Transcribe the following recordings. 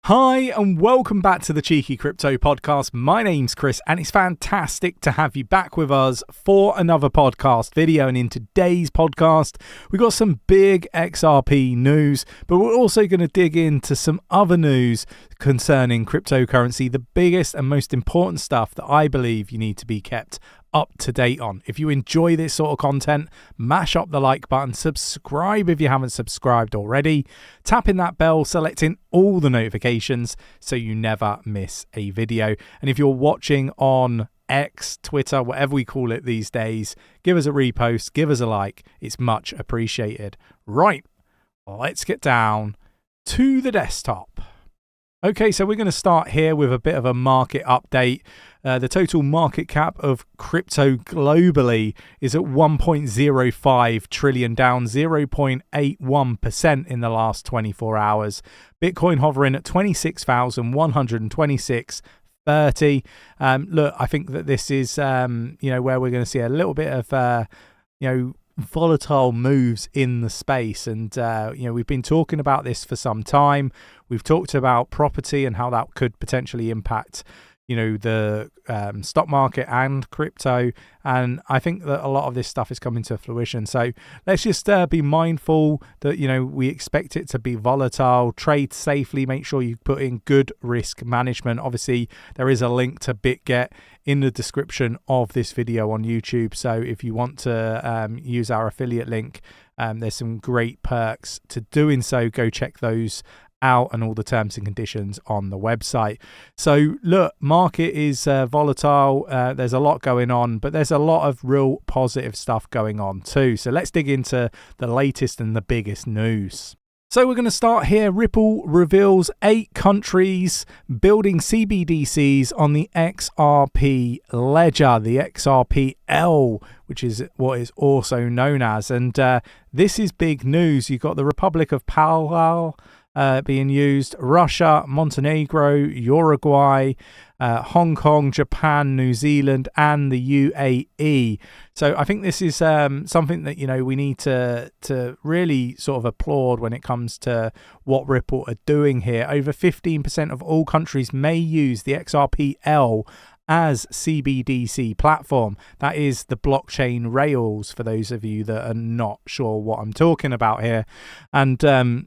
Hi and welcome back to the Cheeky Crypto Podcast. My name's Chris and it's fantastic to have you back with us for another podcast video. And in today's podcast, we've got some big XRP news, but we're also going to dig into some other news concerning cryptocurrency, the biggest and most important stuff that I believe you need to be kept up to date on. If you enjoy this sort of content, mash up the like button, subscribe if you haven't subscribed already, tapping that bell, selecting all the notifications so you never miss a video. And if you're watching on X, Twitter, whatever we call it these days, give us a repost, give us a like. It's much appreciated. Right, let's get down to the desktop. Okay, so we're going to start here with a bit of a market update. The total market cap of crypto globally is at 1.05 trillion, down 0.81% in the last 24 hours. Bitcoin hovering at 26,126.30. Look, I think that this is, where we're going to see a little bit of, volatile moves in the space. And, we've been talking about this for some time. We've talked about property and how that could potentially impact the stock market and crypto. And I think that a lot of this stuff is coming to fruition. So let's just be mindful that, we expect it to be volatile. Trade safely. Make sure you put in good risk management. Obviously, there is a link to BitGet in the description of this video on YouTube. So if you want to use our affiliate link, there's some great perks to doing so. Go check those out and all the terms and conditions on the website. So look, market is volatile. There's a lot going on, but there's a lot of real positive stuff going on too. So let's dig into the latest and the biggest news. So we're going to start here. Ripple reveals 8 countries building CBDCs on the XRP ledger, the 𝗕𝗘𝗪𝗀, which is what is also known as. And this is big news. You've got the Republic of Palau being used, Russia, Montenegro, Uruguay, Hong Kong, Japan, New Zealand, and the UAE. So I think this is something that we need to really sort of applaud when it comes to what Ripple are doing here. Over 15% of all countries may use the 𝗕𝗪𝗀 as CBDC platform. That is the blockchain rails, for those of you that are not sure what I'm talking about here. And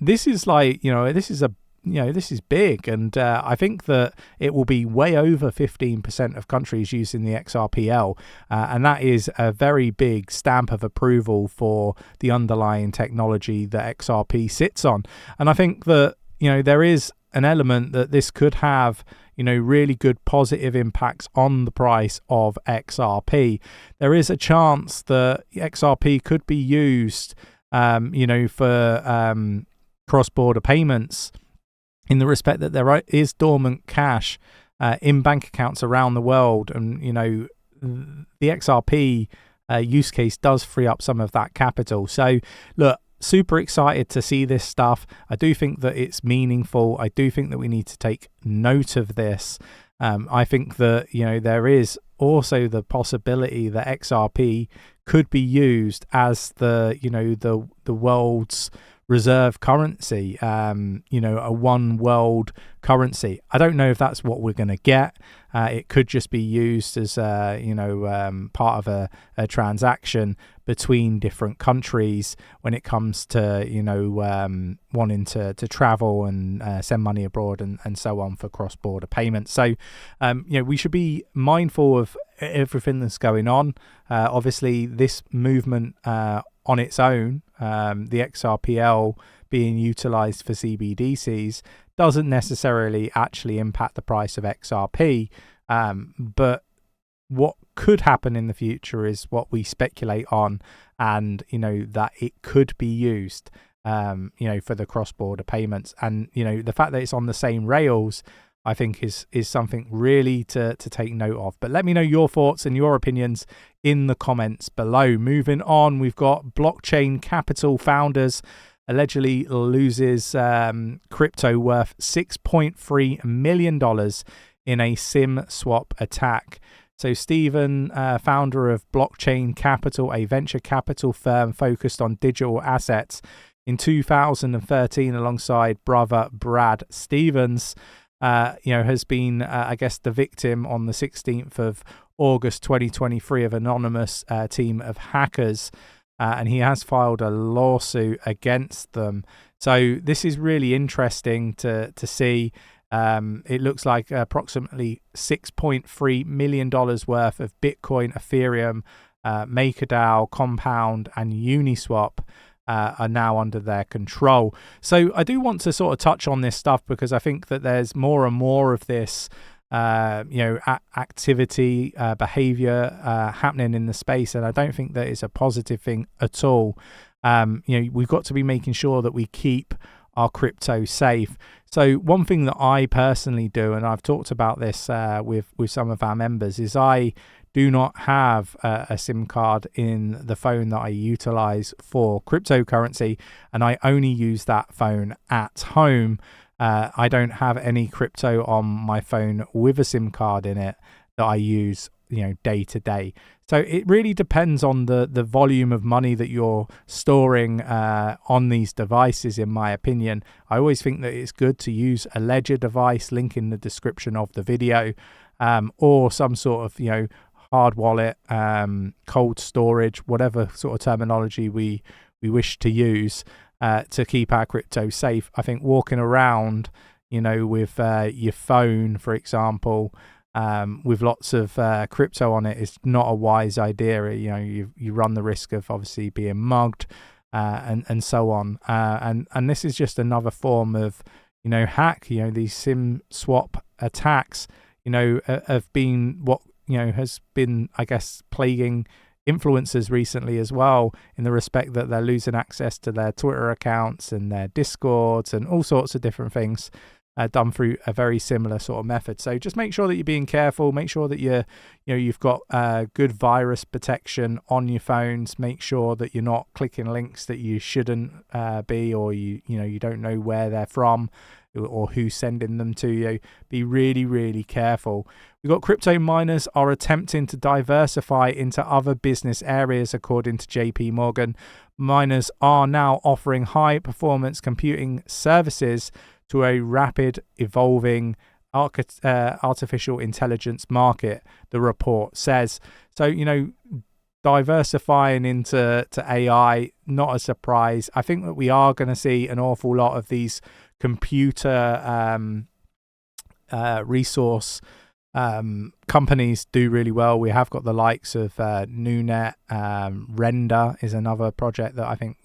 this is like, this is big. And I think that it will be way over 15% of countries using the 𝗕𝗪𝗀. And that is a very big stamp of approval for the underlying technology that XRP sits on. And I think that, there is an element that this could have really good positive impacts on the price of XRP. There is a chance that XRP could be used, for cross-border payments, in the respect that there is dormant cash in bank accounts around the world. And, the XRP use case does free up some of that capital. So, look, super excited to see this stuff. I do think that it's meaningful. I do think that we need to take note of this. I think that, there is also the possibility that XRP could be used as the world's reserve currency, a one world currency. I don't know if that's what we're going to get. It could just be used as part of a transaction between different countries when it comes to wanting to travel and send money abroad and so on for cross-border payments. So we should be mindful of everything that's going on. Obviously this movement on its own, the 𝗕𝗪𝗀 being utilized for CBDCs, doesn't necessarily actually impact the price of XRP. But what could happen in the future is what we speculate on, and that it could be used for the cross-border payments. And the fact that it's on the same rails, I think is something really to take note of. But let me know your thoughts and your opinions in the comments below. Moving on, we've got Blockchain Capital founders allegedly loses crypto worth $6.3 million in a SIM swap attack. So Stephen, founder of Blockchain Capital, a venture capital firm focused on digital assets, in 2013 alongside brother Brad Stevens, has been, I guess, the victim on the 16th of August 2023 of anonymous team of hackers, and he has filed a lawsuit against them. So this is really interesting to see. It looks like approximately $6.3 million worth of Bitcoin, Ethereum, MakerDAO, Compound, and Uniswap are now under their control. So I do want to sort of touch on this stuff because I think that there's more and more of this activity, behavior happening in the space, and I don't think that is a positive thing at all. We've got to be making sure that we keep our crypto safe. So one thing that I personally do, and I've talked about this with some of our members, is I do not have a SIM card in the phone that I utilize for cryptocurrency, and I only use that phone at home. I don't have any crypto on my phone with a SIM card in it that I use, day to day. So it really depends on the volume of money that you're storing on these devices, in my opinion. I always think that it's good to use a ledger device, link in the description of the video, or some sort of, hard wallet, cold storage, whatever sort of terminology we wish to use to keep our crypto safe. I think walking around, with your phone, for example, with lots of crypto on it is not a wise idea. You run the risk of obviously being mugged and so on. And this is just another form of, hack. These SIM swap attacks, have been what, has been, I guess, plaguing influencers recently as well, in the respect that they're losing access to their Twitter accounts and their Discords and all sorts of different things, done through a very similar sort of method. So just make sure that you're being careful. Make sure that you've got good virus protection on your phones. Make sure that you're not clicking links that you shouldn't be, or you don't know where they're from or who's sending them to you. Be really, really careful. We've got crypto miners are attempting to diversify into other business areas, according to JP Morgan. Miners are now offering high performance computing services to a rapid evolving artificial intelligence market, the report says. So, diversifying into AI, not a surprise. I think that we are going to see an awful lot of these computer resource companies do really well. We have got the likes of Nunet, Render is another project that I think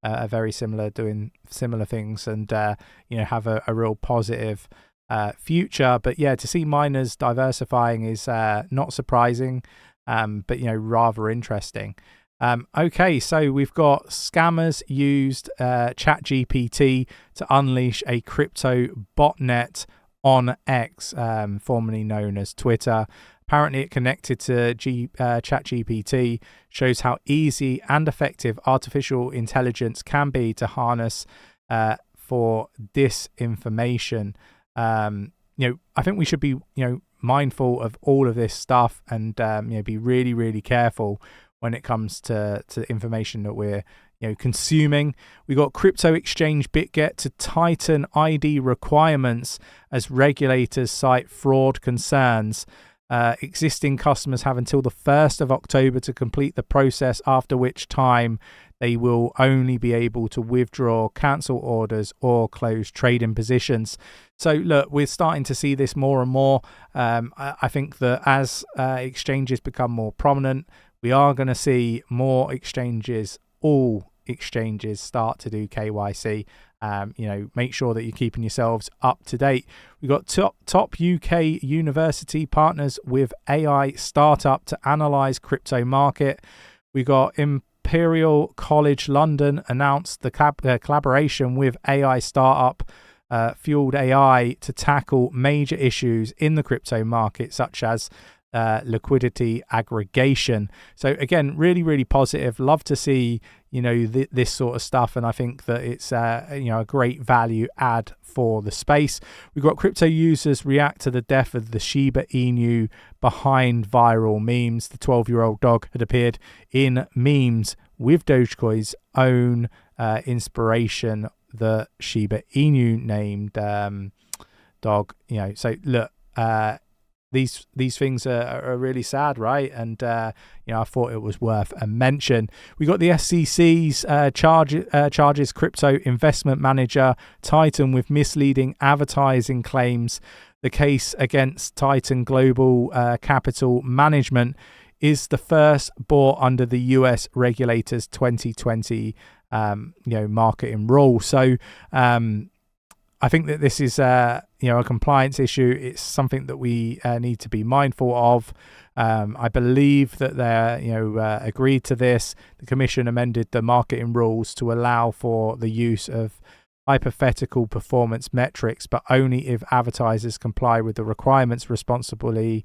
are very similar, doing similar things, and have a real positive future. But to see miners diversifying is not surprising, but rather interesting. Okay, so we've got scammers used ChatGPT to unleash a crypto botnet on X, formerly known as Twitter. Apparently it connected to ChatGPT, shows how easy and effective artificial intelligence can be to harness for disinformation. I think we should be mindful of all of this stuff, and be really, really careful when it comes to information that we're consuming. We got crypto exchange BitGet to tighten ID requirements as regulators cite fraud concerns. Existing customers have until the 1st of October to complete the process, after which time they will only be able to withdraw, cancel orders, or close trading positions. So look, we're starting to see this more and more. I think that as exchanges become more prominent, we are going to see more exchanges, all exchanges, start to do KYC. Make sure that you're keeping yourselves up to date. We've got top UK university partners with AI startup to analyze crypto market. We got Imperial College London announced the collaboration with AI startup Fueled AI to tackle major issues in the crypto market, such as liquidity aggregation. So again, really, really positive. Love to see this sort of stuff, and I think that it's a great value add for the space. We've got crypto users react to the death of the Shiba Inu behind viral memes. The 12-year-old dog had appeared in memes with Dogecoin's own inspiration, the Shiba Inu named dog. So look, these things are really sad, right? And I thought it was worth a mention. We got the SEC's charges crypto investment manager Titan with misleading advertising claims. The case against Titan Global Capital Management is the first brought under the US regulators 2020 marketing rule. So I think that this is a compliance issue. It's something that we need to be mindful of. I believe that they agreed to this. The commission amended the marketing rules to allow for the use of hypothetical performance metrics, but only if advertisers comply with the requirements responsibly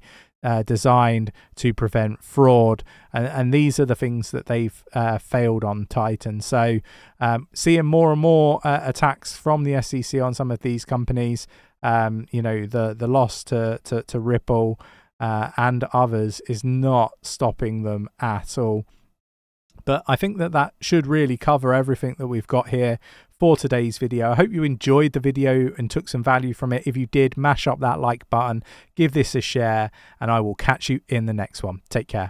designed to prevent fraud. And these are the things that they've failed on Titan. So seeing more and more attacks from the SEC on some of these companies. The loss to Ripple and others is not stopping them at all. But I think that should really cover everything that we've got here for today's video. I hope you enjoyed the video and took some value from it. If you did, mash up that like button, give this a share, and I will catch you in the next one. Take care.